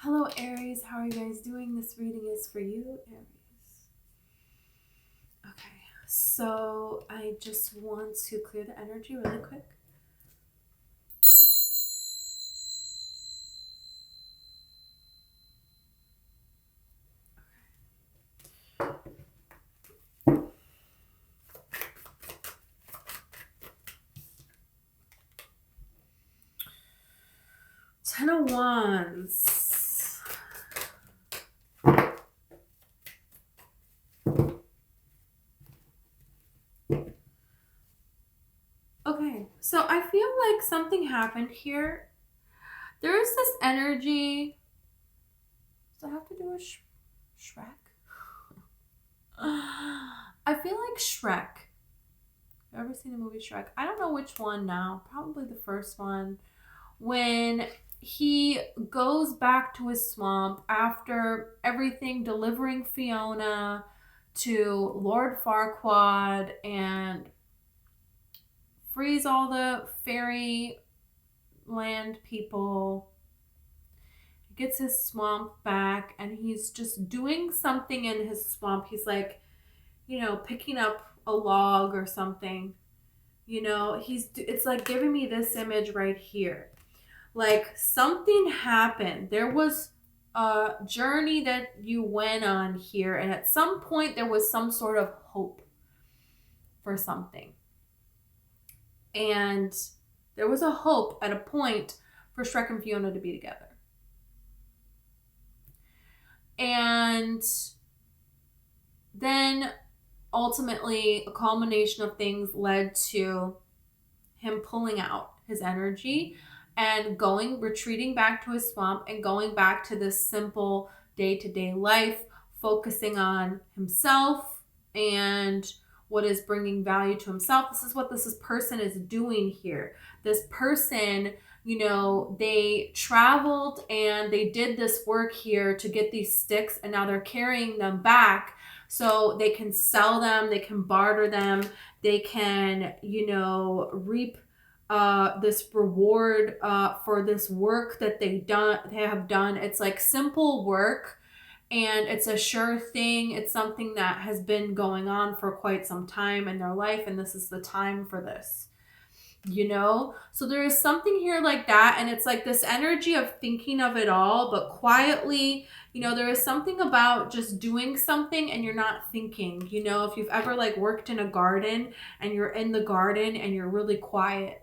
Hello, Aries. How are you guys doing? This reading is for you, Aries. Okay, so I just want to clear the energy really quick. Ten of Wands. Okay, so I feel like something happened here. There is this energy. Does it have to do with Shrek? I feel like Shrek. Ever seen the movie Shrek? I don't know which one now. Probably the first one. When he goes back to his swamp after everything, delivering Fiona to Lord Farquaad and frees all the fairy land people. He gets his swamp back and he's just doing something in his swamp. He's like, picking up a log or something. It's like giving me this image right here. Like something happened. There was a journey that you went on here, and at some point there was some sort of hope for something. And there was a hope at a point for Shrek and Fiona to be together. And then ultimately a culmination of things led to him pulling out his energy and retreating back to his swamp and going back to this simple day-to-day life, focusing on himself and what is bringing value to himself. This is what this person is doing here. This person, they traveled and they did this work here to get these sticks, and now they're carrying them back so they can sell them, they can barter them, they can, reap this reward for this work that they have done. It's like simple work, and it's a sure thing. It's something that has been going on for quite some time in their life, and this is the time for this. So there is something here like that, and it's like this energy of thinking of it all, but quietly. There is something about just doing something and you're not thinking. If you've ever worked in a garden and you're in the garden and you're really quiet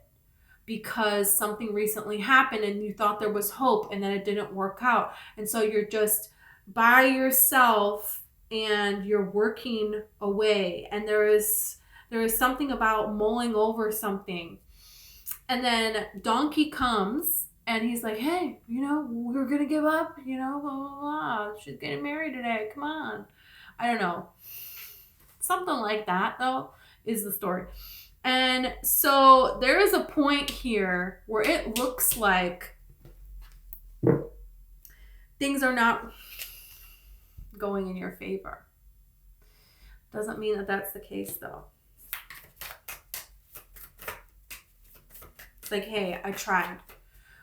because something recently happened and you thought there was hope and then it didn't work out, and so you're just by yourself and you're working away, and there is something about mulling over something. And then Donkey comes and he's like, hey, we're going to give up, blah, blah, blah. She's getting married today. Come on. I don't know. Something like that, though, is the story. And so there is a point here where it looks like things are not going in your favor. Doesn't mean that that's the case, though. It's like, hey, I tried.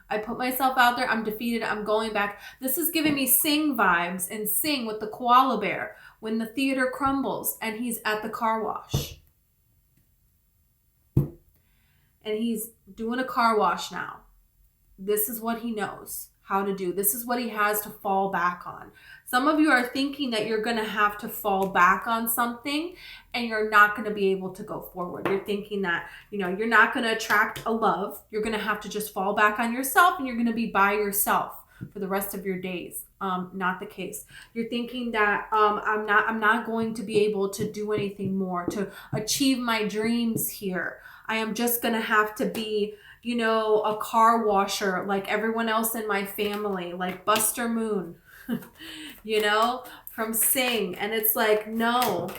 I put myself out there. I'm defeated. I'm going back. This is giving me Sing vibes, and Sing with the koala bear when the theater crumbles and he's at the car wash. And he's doing a car wash now. This is what he knows how to do. This is what he has to fall back on. Some of you are thinking that you're going to have to fall back on something and you're not going to be able to go forward. You're thinking that, you're not going to attract a love. You're going to have to just fall back on yourself and you're going to be by yourself for the rest of your days. Not the case. You're thinking that I'm not going to be able to do anything more to achieve my dreams here. I am just going to have to be, a car washer like everyone else in my family, like Buster Moon. From Sing. And it's like, no.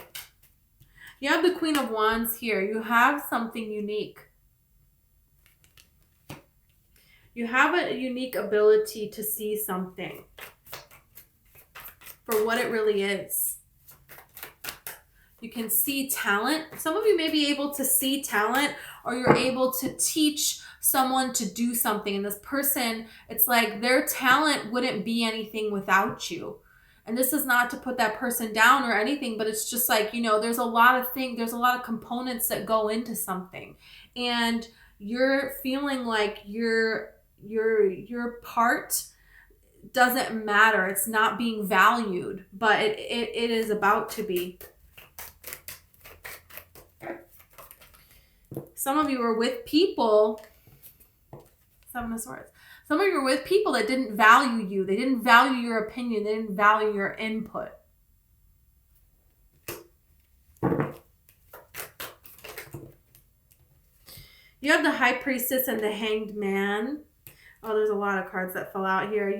You have the Queen of Wands here. You have something unique. You have a unique ability to see something for what it really is. You can see talent. Some of you may be able to see talent, or you're able to teach someone to do something, and this person, it's like their talent wouldn't be anything without you. And this is not to put that person down or anything, but it's just like, there's a lot of components that go into something. And you're feeling like your part doesn't matter. It's not being valued, but it is about to be. Some of you are with people, Seven of Swords. Some of you are with people that didn't value you. They didn't value your opinion. They didn't value your input. You have the High Priestess and the Hanged Man. Oh, there's a lot of cards that fell out here.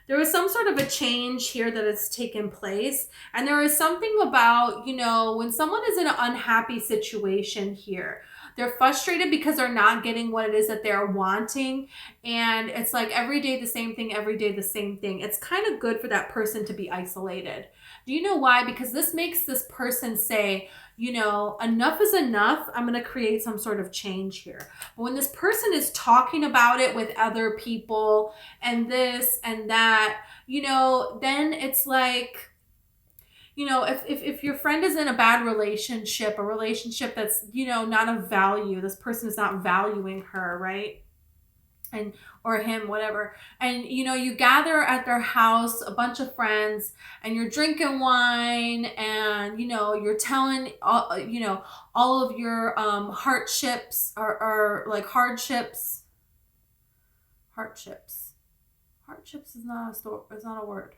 There was some sort of a change here that has taken place. And there is something about, when someone is in an unhappy situation here, they're frustrated because they're not getting what it is that they're wanting. And it's like every day the same thing, every day the same thing. It's kind of good for that person to be isolated. Do you know why? Because this makes this person say, enough is enough. I'm going to create some sort of change here. But when this person is talking about it with other people and this and that, then it's like, if your friend is in a bad relationship, a relationship that's, not of value, this person is not valuing her, right? Or him, whatever. And, you gather at their house, a bunch of friends, and you're drinking wine and, you're telling, all of your hardships or like hardships. Hardships is not a word.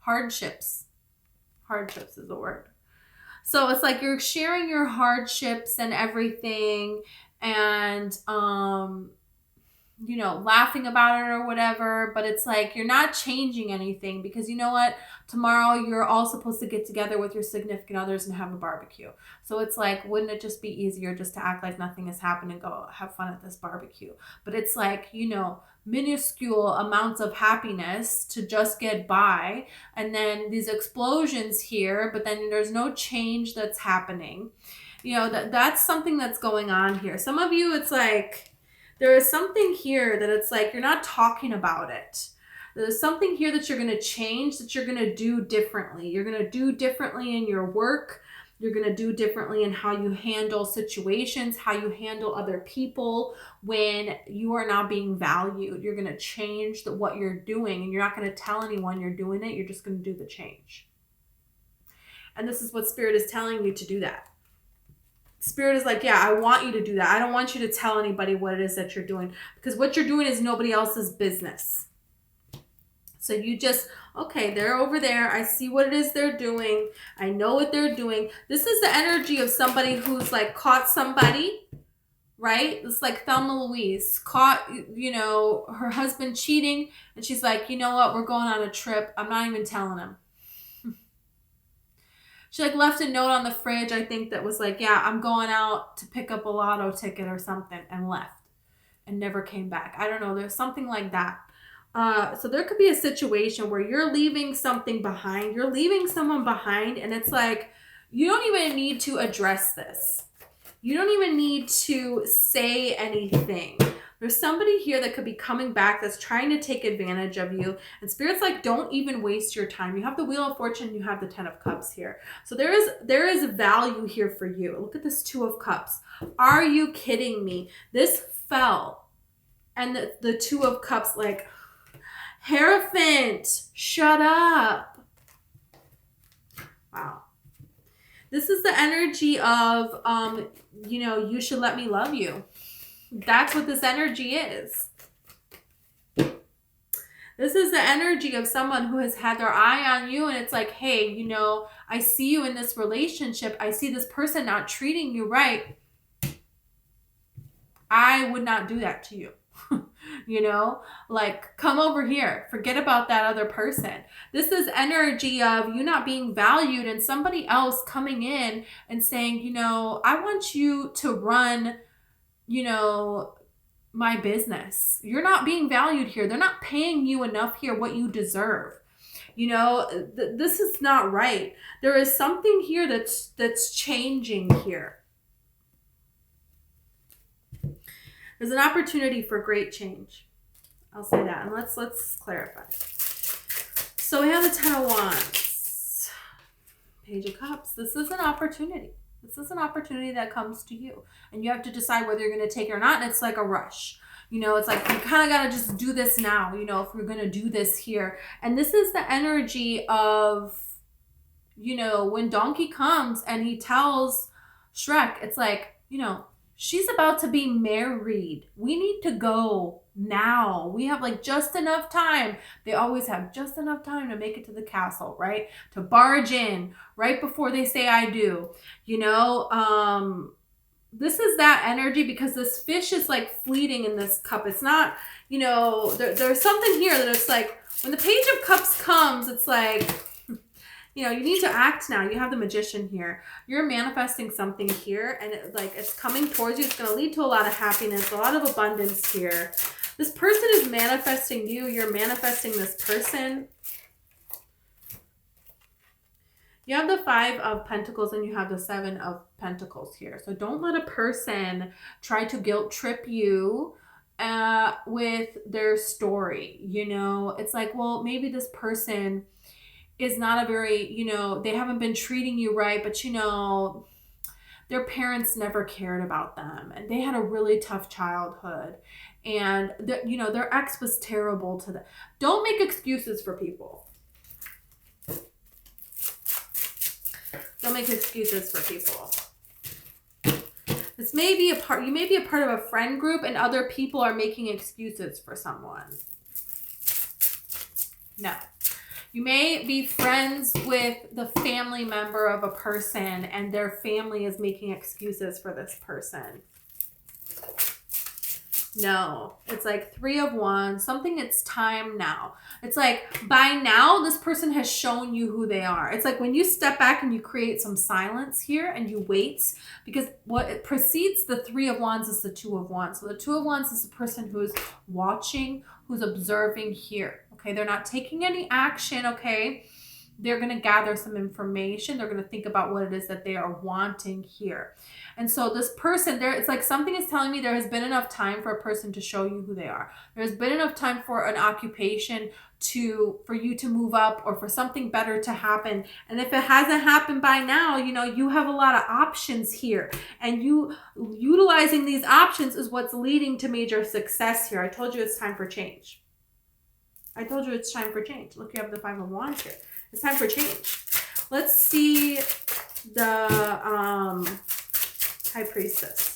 Hardships is a word. So it's like you're sharing your hardships and everything and, laughing about it or whatever, but it's like you're not changing anything because you know what? Tomorrow you're all supposed to get together with your significant others and have a barbecue. So it's like, wouldn't it just be easier just to act like nothing has happened and go have fun at this barbecue? But it's like, minuscule amounts of happiness to just get by, and then these explosions here, but then there's no change that's happening. That's something that's going on here. Some of you, it's like, there is something here that it's like you're not talking about it. There's something here that you're going to change, that you're going to do differently. You're going to do differently in your work. You're going to do differently in how you handle situations, how you handle other people when you are not being valued. You're going to change what you're doing, and you're not going to tell anyone you're doing it. You're just going to do the change. And this is what Spirit is telling you to do that. Spirit is like, yeah, I want you to do that. I don't want you to tell anybody what it is that you're doing, because what you're doing is nobody else's business. So you just, okay, they're over there. I see what it is they're doing. I know what they're doing. This is the energy of somebody who's like caught somebody, right? It's like Thelma Louise caught, her husband cheating. And she's like, you know what? We're going on a trip. I'm not even telling him. She like left a note on the fridge, I think, that was like, yeah, I'm going out to pick up a lotto ticket or something, and left and never came back. I don't know. There's something like that. So there could be a situation where you're leaving something behind. You're leaving someone behind, and it's like, you don't even need to address this. You don't even need to say anything. There's somebody here that could be coming back that's trying to take advantage of you. And Spirit's like, don't even waste your time. You have the Wheel of Fortune. You have the Ten of Cups here. So there is value here for you. Look at this Two of Cups. Are you kidding me? This fell. And the Two of Cups, like, Hierophant, shut up. Wow. This is the energy of, you should let me love you. That's what this energy is. This is the energy of someone who has had their eye on you, and it's like, hey, I see you in this relationship. I see this person not treating you right. I would not do that to you. Like, come over here. Forget about that other person. This is energy of you not being valued and somebody else coming in and saying, I want you to run my business. You're not being valued here. They're not paying you enough here what you deserve. This is not right. There is something here that's changing here. There's an opportunity for great change. I'll say that. And let's clarify. So we have the 10 of Wands. Page of Cups. This is an opportunity. This is an opportunity that comes to you. And you have to decide whether you're going to take it or not. And it's like a rush. You know, it's like you kind of got to just do this now, you know, if we're going to do this here. And this is the energy of, you know, when Donkey comes and he tells Shrek, it's like, you know, she's about to be married. We need to go now. We have like just enough time. They always have just enough time to make it to the castle, right? To barge in right before they say I do. You know, this is that energy because this fish is like fleeting in this cup. It's not, you know, there's something here that it's like when the Page of Cups comes, it's like, you know, you need to act now. You have the Magician here. You're manifesting something here and it's coming towards you. It's going to lead to a lot of happiness, a lot of abundance here. This person is manifesting you. You're manifesting this person. You have the 5 of Pentacles and you have the 7 of Pentacles here. So don't let a person try to guilt trip you with their story. You know, it's like, well, maybe this person is not a very, you know, they haven't been treating you right, but you know, their parents never cared about them and they had a really tough childhood and you know, their ex was terrible to them. Don't make excuses for people. Don't make excuses for people. This may be a part, you may be a part of a friend group and other people are making excuses for someone. No. You may be friends with the family member of a person and their family is making excuses for this person. No, it's like 3 of Wands, something it's time now. It's like by now this person has shown you who they are. It's like when you step back and you create some silence here and you wait because what precedes the 3 of Wands is the 2 of Wands. So the 2 of Wands is the person who is watching, who's observing here. Okay, they're not taking any action, okay? They're going to gather some information. They're going to think about what it is that they are wanting here. And so this person, it's like something is telling me there has been enough time for a person to show you who they are. There's been enough time for an occupation for you to move up or for something better to happen. And if it hasn't happened by now, you know, you have a lot of options here. And you utilizing these options is what's leading to major success here. I told you it's time for change. I told you it's time for change. Look, you have the 5 of Wands here. It's time for change. Let's see the High Priestess.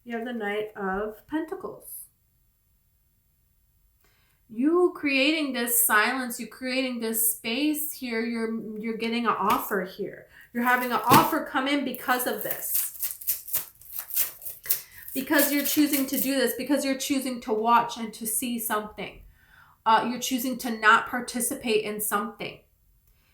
You have the Knight of Pentacles. You creating this silence, you creating this space here, you're getting an offer here. You're having an offer come in because of this. Because you're choosing to do this, because you're choosing to watch and to see something. You're choosing to not participate in something.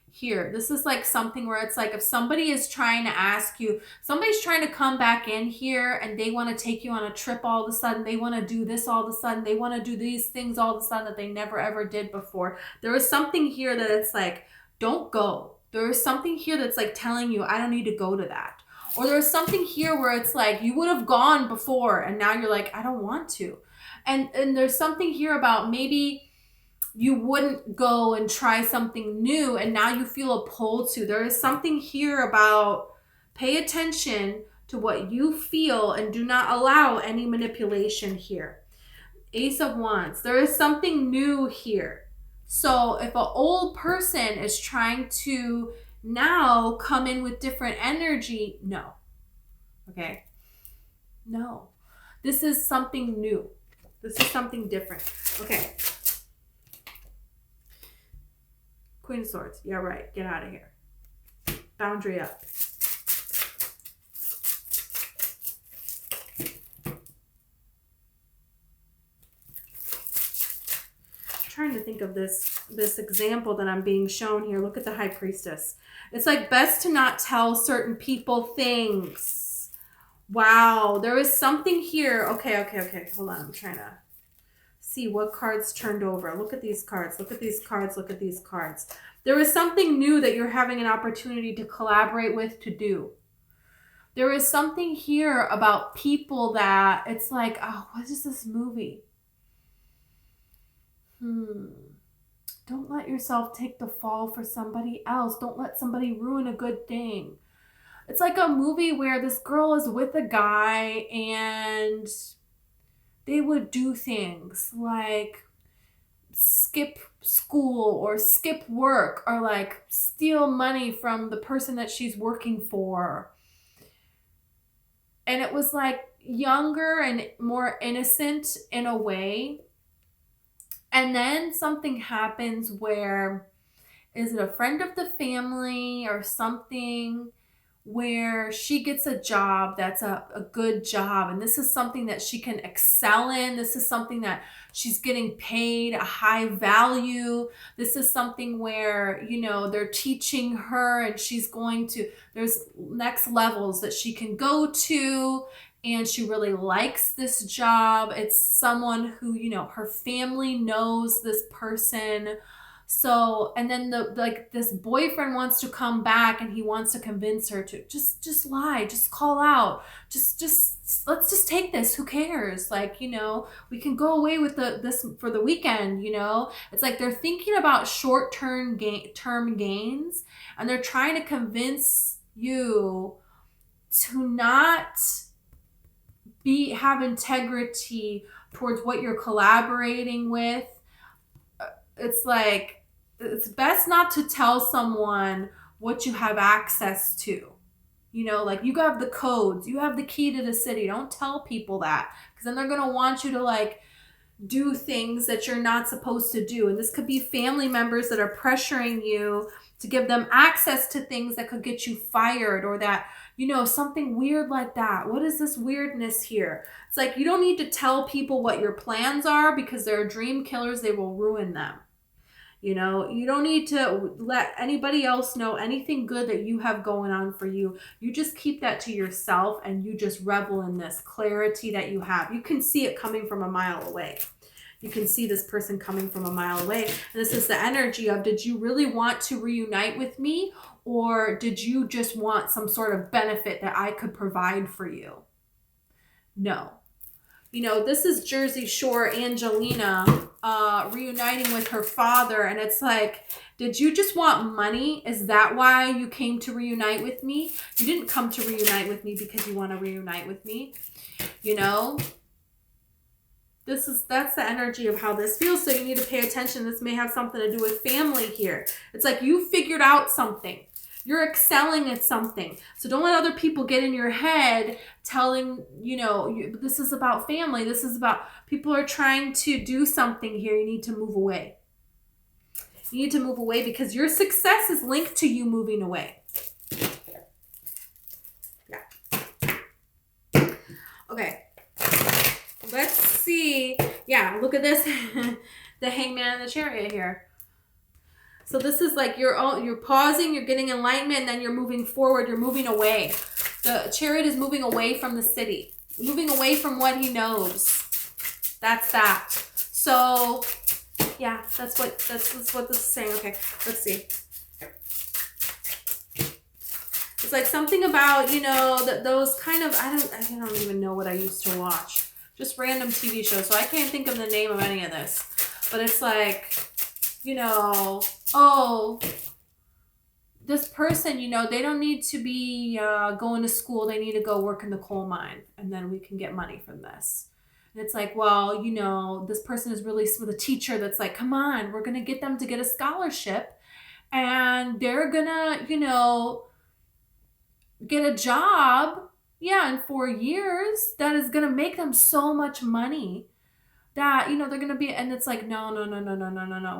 Here, this is like something where it's like if somebody is trying to ask you, somebody's trying to come back in here and they want to take you on a trip all of a sudden. They want to do this all of a sudden. They want to do these things all of a sudden that they never ever did before. There is something here that it's like, don't go. There is something here that's like telling you, I don't need to go to that. Or there's something here where it's like you would have gone before and now you're like, I don't want to. And there's something here about maybe you wouldn't go and try something new and now you feel a pull to. There is something here about pay attention to what you feel and do not allow any manipulation here. Ace of Wands. There is something new here. So if an old person is trying to now come in with different energy, no. Okay? No. This is something new. This is something different. Okay. Queen of Swords. Yeah, right. Get out of here. Boundary up. Trying to think of this example that I'm being shown here. Look at the High Priestess. It's like best to not tell certain people things. Wow, there is something here. Okay. Hold on, I'm trying to see what cards turned over. Look at these cards. Look at these cards. Look at these cards. There is something new that you're having an opportunity to collaborate with, to do. There is something here about people that it's like, oh, what is this movie? Don't let yourself take the fall for somebody else. Don't let somebody ruin a good thing. It's like a movie where this girl is with a guy and they would do things like skip school or skip work or like steal money from the person that she's working for. And it was like younger and more innocent in a way. And then something happens where, is it a friend of the family or something, where she gets a job that's a good job. And this is something that she can excel in. This is something that she's getting paid a high value. This is something where, you know, they're teaching her and she's going to, there's next levels that she can go to. And she really likes this job. It's someone who, you know, her family knows this person. So, and then this boyfriend wants to come back and he wants to convince her to just lie, just call out, just let's just take this. Who cares? Like, you know, we can go away with this for the weekend, you know? It's like they're thinking about short-term gains, and they're trying to convince you to not have integrity towards what you're collaborating with. It's like, it's best not to tell someone what you have access to. You know, like you have the codes, you have the key to the city. Don't tell people that, because then they're going to want you to like do things that you're not supposed to do. And this could be family members that are pressuring you to give them access to things that could get you fired, or that, you know, something weird like that. What is this weirdness here? It's like, you don't need to tell people what your plans are, because they're dream killers. They will ruin them. You know, you don't need to let anybody else know anything good that you have going on for you. You just keep that to yourself, and you just revel in this clarity that you have. You can see it coming from a mile away. You can see this person coming from a mile away. And this is the energy of, did you really want to reunite with me? Or did you just want some sort of benefit that I could provide for you? No. You know, this is Jersey Shore Angelina reuniting with her father. And it's like, did you just want money? Is that why you came to reunite with me? You didn't come to reunite with me because you want to reunite with me. You know? That's the energy of how this feels. So you need to pay attention. This may have something to do with family here. It's like you figured out something. You're excelling at something. So don't let other people get in your head telling, you know, this is about family. This is about, people are trying to do something here. You need to move away. You need to move away, because your success is linked to you moving away. Yeah. Okay. Let's see. Yeah, look at this. The Hangman and the Chariot here. So this is like you're pausing, you're getting enlightenment, and then you're moving forward, you're moving away. The Chariot is moving away from the city, moving away from what he knows. That's that. So yeah, that's what this is saying. Okay, let's see. It's like something about, you know, that those kind of, I don't even know what I used to watch. Just random TV shows. So I can't think of the name of any of this. But it's like, you know, oh, this person, you know, they don't need to be going to school. They need to go work in the coal mine, and then we can get money from this. And it's like, well, you know, this person is really with a teacher that's like, come on, we're going to get them to get a scholarship, and they're going to, you know, get a job, yeah, in 4 years that is going to make them so much money that, you know, they're going to be, and it's like, no.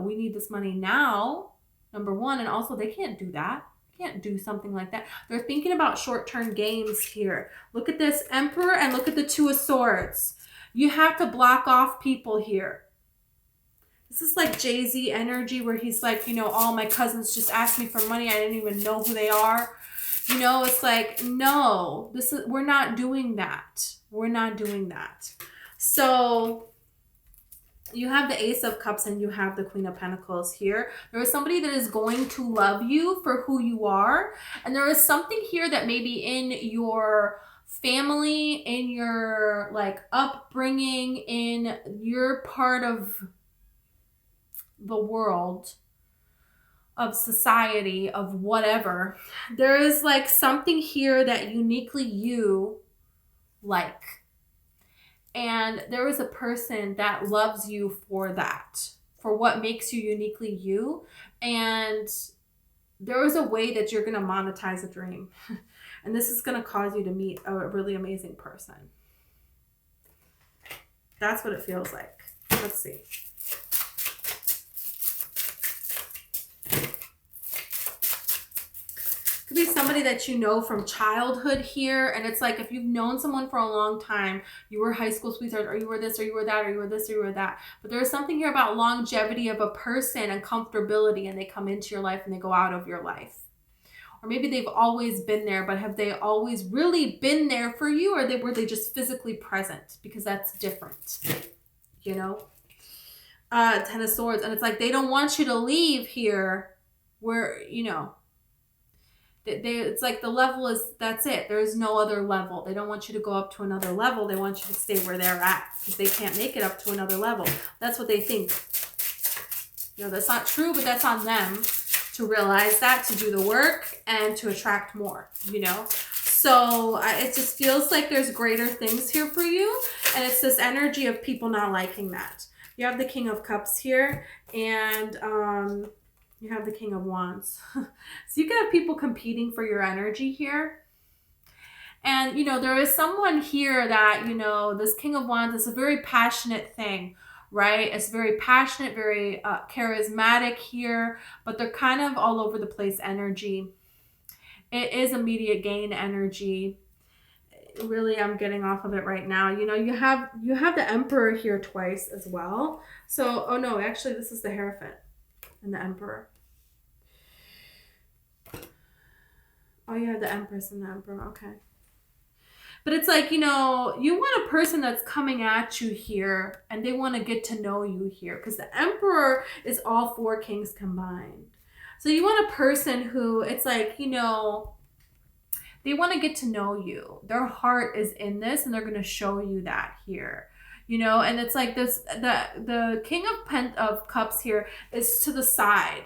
We need this money now, number one. And also they can't do that. Can't do something like that. They're thinking about short-term gains here. Look at this Emperor and look at the Two of Swords. You have to block off people here. This is like Jay-Z energy, where he's like, you know, all my cousins just asked me for money. I didn't even know who they are. You know, it's like, no, we're not doing that. We're not doing that. So You have the Ace of Cups and you have the Queen of Pentacles here. There is somebody that is going to love you for who you are. And there is something here that maybe in your family, in your like upbringing, in your part of the world, of society, of whatever, there is like something here that uniquely you like. And there is a person that loves you for that, for what makes you uniquely you. And there is a way that you're going to monetize a dream. And this is going to cause you to meet a really amazing person. That's what it feels like. Let's see. Could be somebody that you know from childhood here. And it's like if you've known someone for a long time, you were high school sweetheart, or you were this, or you were that, or you were this, or you were that. But there's something here about longevity of a person and comfortability, and they come into your life and they go out of your life. Or maybe they've always been there, but have they always really been there for you? Or were they just physically present? Because that's different, you know? Ten of Swords. And it's like they don't want you to leave here where, you know, it's like the level is, that's it. There is no other level. They don't want you to go up to another level. They want you to stay where they're at because they can't make it up to another level. That's what they think. You know, that's not true, but that's on them to realize that, to do the work and to attract more, you know? So it just feels like there's greater things here for you. And it's this energy of people not liking that. You have the King of Cups here and, you have the King of Wands. So you can have people competing for your energy here. And, you know, there is someone here that, you know, this King of Wands is a very passionate thing, right? It's very passionate, very charismatic here, but they're kind of all over the place energy. It is immediate gain energy. Really, I'm getting off of it right now. You know, you have the Emperor here twice as well. So, oh no, actually this is the Hierophant and the Emperor. Oh, you have the Empress and the Emperor. Okay. But it's like, you know, you want a person that's coming at you here and they want to get to know you here because the Emperor is all four kings combined. So you want a person who it's like, you know, they want to get to know you. Their heart is in this and they're going to show you that here. You know, and it's like this, the King of Cups here is to the side,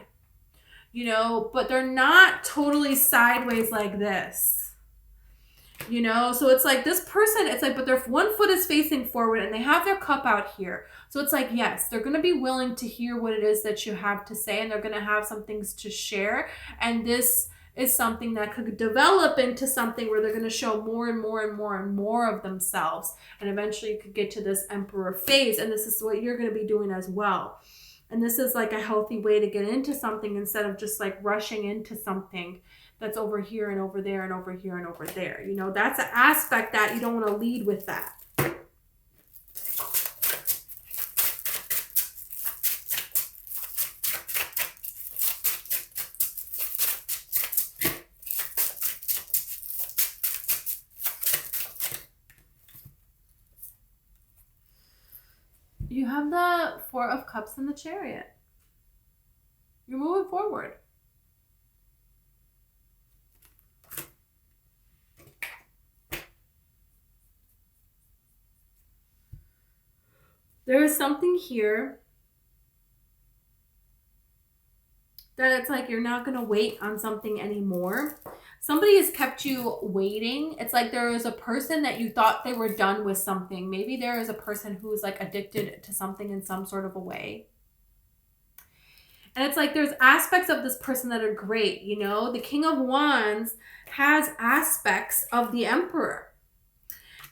you know, but they're not totally sideways like this, you know? So it's like this person, it's like, but their one foot is facing forward and they have their cup out here. So it's like, yes, they're going to be willing to hear what it is that you have to say and they're going to have some things to share. And this is something that could develop into something where they're going to show more and more and more and more of themselves. And eventually you could get to this Emperor phase. And this is what you're going to be doing as well. And this is like a healthy way to get into something instead of just like rushing into something that's over here and over there and over here and over there. You know, that's an aspect that you don't want to lead with that. You have the Four of Cups and the Chariot. You're moving forward. There is something here that it's like you're not going to wait on something anymore. Somebody has kept you waiting. It's like there is a person that you thought they were done with something. Maybe there is a person who's like addicted to something in some sort of a way. And it's like there's aspects of this person that are great, you know? The King of Wands has aspects of the Emperor.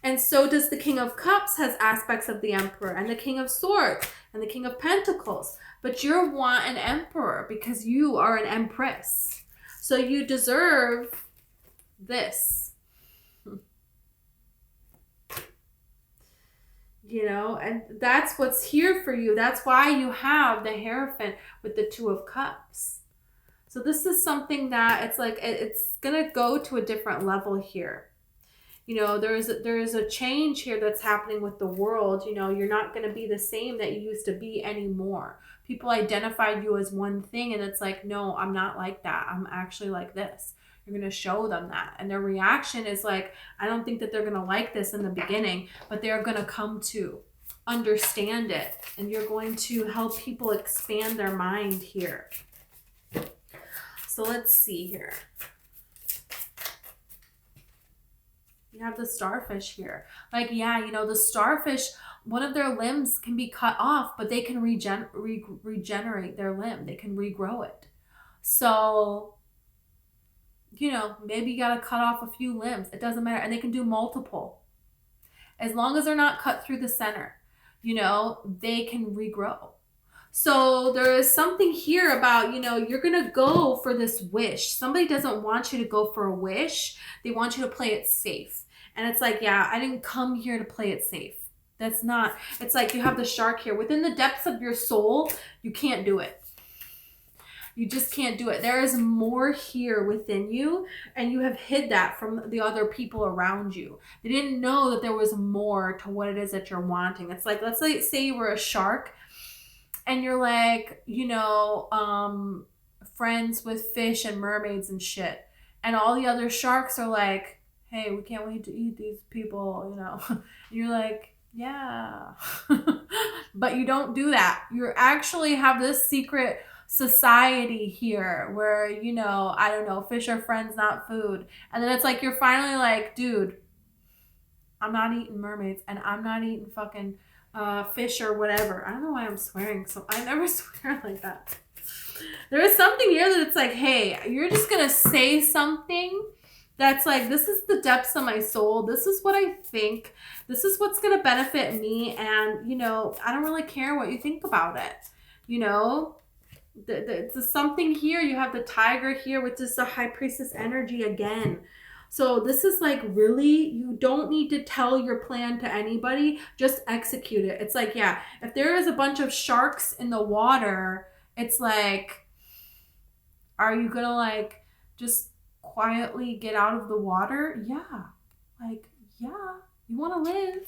And so does the King of Cups has aspects of the Emperor and the King of Swords and the King of Pentacles. But you want an Emperor because you are an Empress. So you deserve this. You know, and that's what's here for you. That's why you have the Hierophant with the Two of Cups. So this is something that it's like, it's going to go to a different level here. You know, there is a change here that's happening with the world. You know, you're not going to be the same that you used to be anymore. People identified you as one thing, and it's like, no, I'm not like that. I'm actually like this. You're going to show them that. And their reaction is like, I don't think that they're going to like this in the beginning, but they're going to come to understand it. And you're going to help people expand their mind here. So let's see here. You have the starfish here. Like, yeah, you know, the starfish, one of their limbs can be cut off, but they can regenerate their limb. They can regrow it. So, you know, maybe you got to cut off a few limbs. It doesn't matter. And they can do multiple. As long as they're not cut through the center, you know, they can regrow. So there is something here about, you know, you're going to go for this wish. Somebody doesn't want you to go for a wish. They want you to play it safe. And it's like, yeah, I didn't come here to play it safe. That's not, it's like you have the shark here. Within the depths of your soul, you can't do it. You just can't do it. There is more here within you, and you have hid that from the other people around you. They didn't know that there was more to what it is that you're wanting. It's like, let's say you were a shark, and you're like, you know, friends with fish and mermaids and shit. And all the other sharks are like, hey, we can't wait to eat these people, you know. And you're like, yeah. But you don't do that. You actually have this secret society here where, you know, I don't know, fish are friends, not food. And then it's like, you're finally like, dude, I'm not eating mermaids, and I'm not eating fucking fish or whatever. I don't know why I'm swearing. So I never swear like that. There is something here that it's like, hey, you're just going to say something that's like, this is the depths of my soul. This is what I think. This is what's going to benefit me. And, you know, I don't really care what you think about it. You know, there's something here. You have the tiger here, which is the high priestess energy again. So this is like, really, you don't need to tell your plan to anybody. Just execute it. It's like, yeah, if there is a bunch of sharks in the water, it's like, are you going to like just quietly get out of the water? Yeah. Like, yeah, you want to live.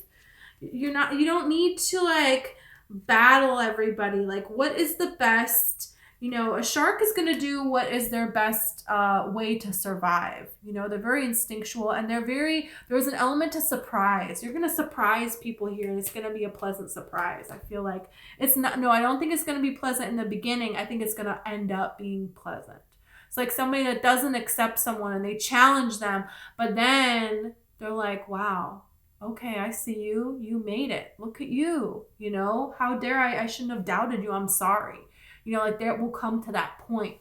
You don't need to like battle everybody. Like, what is the best? You know, a shark is going to do what is their best way to survive. You know, they're very instinctual, and there's an element to surprise. You're going to surprise people here, and it's going to be a pleasant surprise. I feel like it's not, no, I don't think it's going to be pleasant in the beginning. I think it's going to end up being pleasant. It's like somebody that doesn't accept someone and they challenge them, but then they're like, wow, okay, I see you. You made it. Look at you. You know, how dare I shouldn't have doubted you. I'm sorry. You know, like there will come to that point.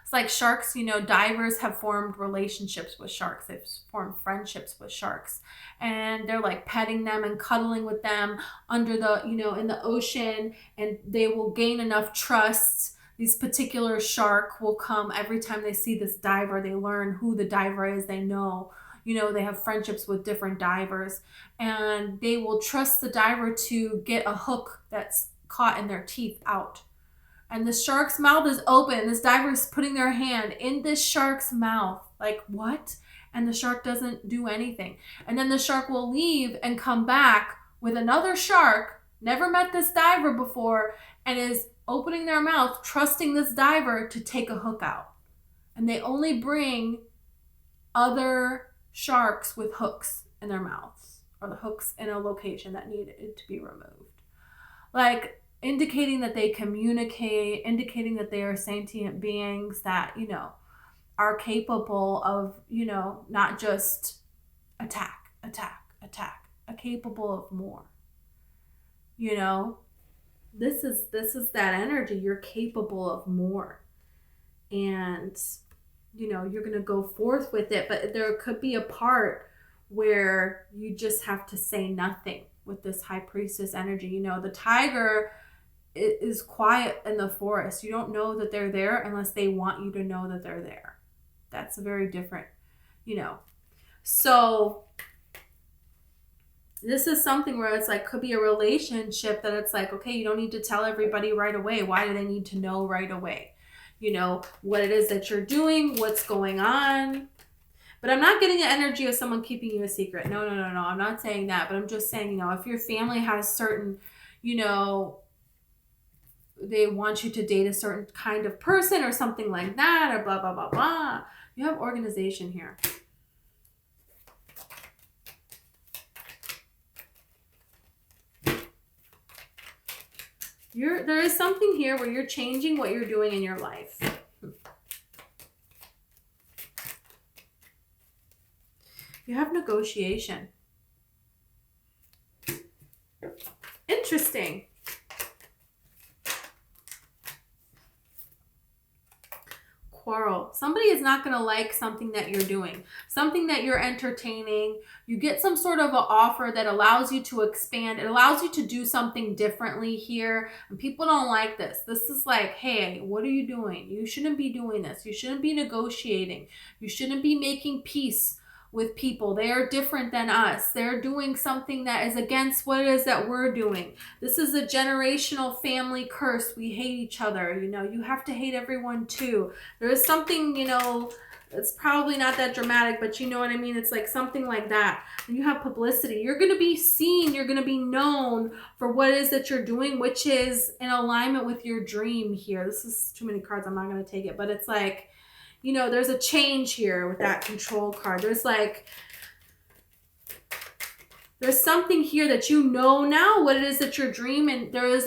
It's like sharks, you know, divers have formed relationships with sharks. They've formed friendships with sharks. And they're like petting them and cuddling with them under the, you know, in the ocean. And they will gain enough trust. These particular shark will come every time they see this diver. They learn who the diver is. They know, you know, they have friendships with different divers. And they will trust the diver to get a hook that's caught in their teeth out. And the shark's mouth is open. This diver is putting their hand in this shark's mouth. Like, what? And the shark doesn't do anything. And then the shark will leave and come back with another shark, never met this diver before, and is opening their mouth, trusting this diver to take a hook out. And they only bring other sharks with hooks in their mouths, or the hooks in a location that needed to be removed. Like, indicating that they communicate, indicating that they are sentient beings that, you know, are capable of, you know, not just attack, are capable of more. You know, this is that energy. You're capable of more. And, you know, you're going to go forth with it, but there could be a part where you just have to say nothing with this high priestess energy. You know, the tiger is quiet in the forest. You don't know that they're there unless they want you to know that they're there. That's a very different, you know. So this is something where it's like, could be a relationship that it's like, okay, you don't need to tell everybody right away. Why do they need to know right away? You know, what it is that you're doing, what's going on. But I'm not getting the energy of someone keeping you a secret. No. I'm not saying that. But I'm just saying, you know, if your family has certain, you know, they want you to date a certain kind of person or something like that, or blah, blah, blah, blah. You have organization here. There is something here where you're changing what you're doing in your life. You have negotiation. Interesting. Quarrel. Somebody is not going to like something that you're doing, something that you're entertaining. You get some sort of an offer that allows you to expand. It allows you to do something differently here. And people don't like this. This is like, hey, what are you doing? You shouldn't be doing this. You shouldn't be negotiating. You shouldn't be making peace with people. They are different than us. They're doing something that is against what it is that we're doing. This is a generational family curse. We hate each other. You know, you have to hate everyone too. There is something, you know, it's probably not that dramatic, but you know what I mean? It's like something like that. And you have publicity. You're going to be seen. You're going to be known for what it is that you're doing, which is in alignment with your dream here. This is too many cards. I'm not going to take it, but it's like, you know, there's a change here with that Control card. There's something here that you know now what it is that you're dreaming. There is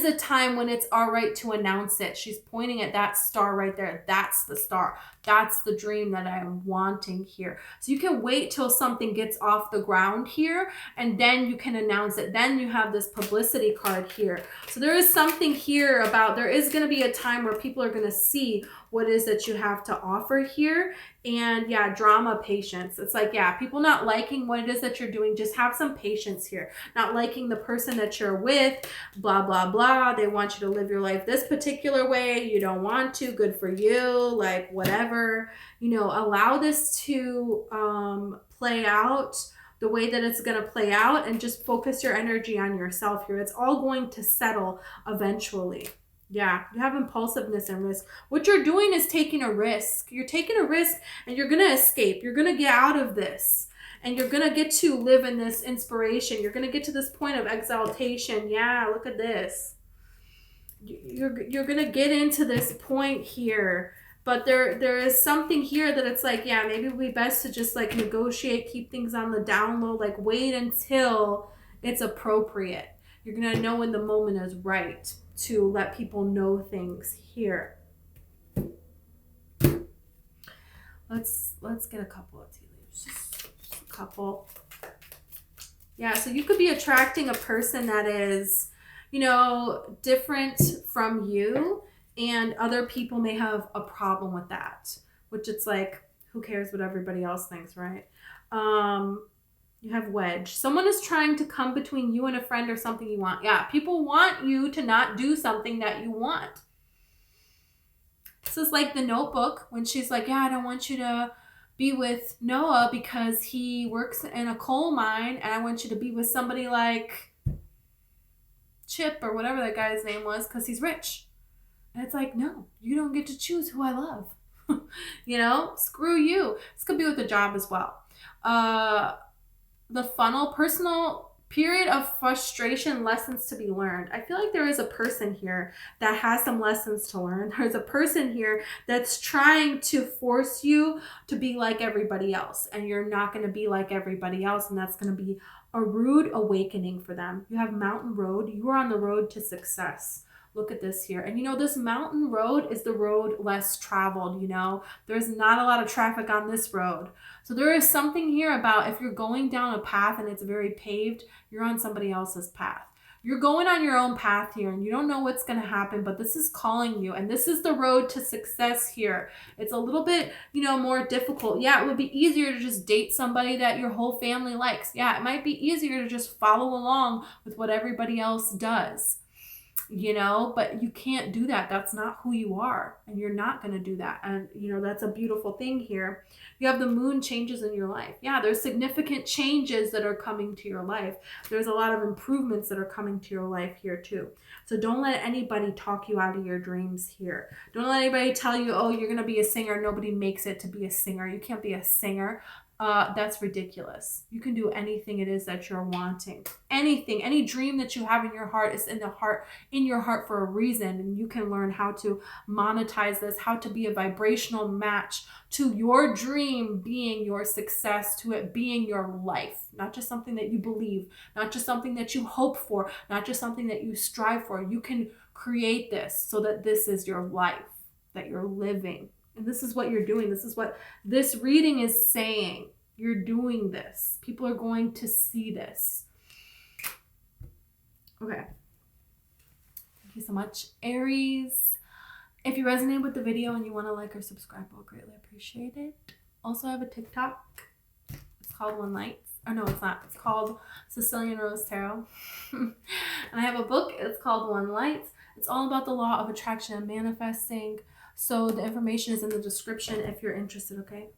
a time when it's all right to announce it. She's pointing at that star right there. That's the star. That's the dream that I am wanting here. So you can wait till something gets off the ground here, and then you can announce it. Then you have this publicity card here. So there is something here about, there is going to be a time where people are going to see what it is that you have to offer here. And yeah, drama, patience. It's like, yeah, people not liking what it is that you're doing. Just have some patience here. Not liking the person that you're with, blah, blah, blah. They want you to live your life this particular way. You don't want to. Good for you. Like, whatever. You know, allow this to play out the way that it's going to play out, and just focus your energy on yourself here. It's all going to settle eventually. Yeah, you have impulsiveness and risk. What you're doing is taking a risk. You're taking a risk, and you're going to escape. You're going to get out of this, and you're going to get to live in this inspiration. You're going to get to this point of exaltation. Yeah, look at this. You're going to get into this point here. But there is something here that it's like, yeah, maybe it would be best to just like negotiate, keep things on the down low, like wait until it's appropriate. You're going to know when the moment is right to let people know things here. Let's get a couple of tea leaves. Just a couple. Yeah, so you could be attracting a person that is, you know, different from you. And other people may have a problem with that, which it's like, who cares what everybody else thinks, right? You have wedge. Someone is trying to come between you and a friend or something you want. Yeah, people want you to not do something that you want. This is like the Notebook when she's like, yeah, I don't want you to be with Noah because he works in a coal mine, and I want you to be with somebody like Chip or whatever that guy's name was because he's rich. And it's like, no, you don't get to choose who I love. You know, screw you. This could be with a job as well. The funnel, personal period of frustration, lessons to be learned. I feel like there is a person here that has some lessons to learn. There's a person here that's trying to force you to be like everybody else. And you're not going to be like everybody else. And that's going to be a rude awakening for them. You have Mountain Road. You are on the road to success. Look at this here. And you know, this mountain road is the road less traveled, you know. There's not a lot of traffic on this road. So there is something here about if you're going down a path and it's very paved, you're on somebody else's path. You're going on your own path here and you don't know what's going to happen, but this is calling you. And this is the road to success here. It's a little bit, you know, more difficult. Yeah, it would be easier to just date somebody that your whole family likes. Yeah, it might be easier to just follow along with what everybody else does. you know, but you can't do that. That's not who you are, and you're not going to do that. And, you know, that's a beautiful thing here. You have the moon changes in your life. Yeah, there's significant changes that are coming to your life. There's a lot of improvements that are coming to your life here too. So don't let anybody talk you out of your dreams here. Don't let anybody tell you, oh, you're going to be a singer. Nobody makes it to be a singer. You can't be a singer. That's ridiculous. You can do anything it is that you're wanting. Anything, any dream that you have in your heart is in your heart for a reason. And you can learn how to monetize this, how to be a vibrational match to your dream being your success, to it being your life. Not just something that you believe, not just something that you hope for, not just something that you strive for. You can create this so that this is your life, that you're living. And this is what you're doing. This is what this reading is saying. You're doing this. People are going to see this. Okay. Thank you so much, Aries. If you resonate with the video and you want to like or subscribe, I'll greatly appreciate it. Also, I have a TikTok. It's called One Lights. Oh, no, it's not. It's called Sicilian Rose Tarot. And I have a book. It's called One Lights. It's all about the law of attraction and manifesting. So the information is in the description if you're interested, okay?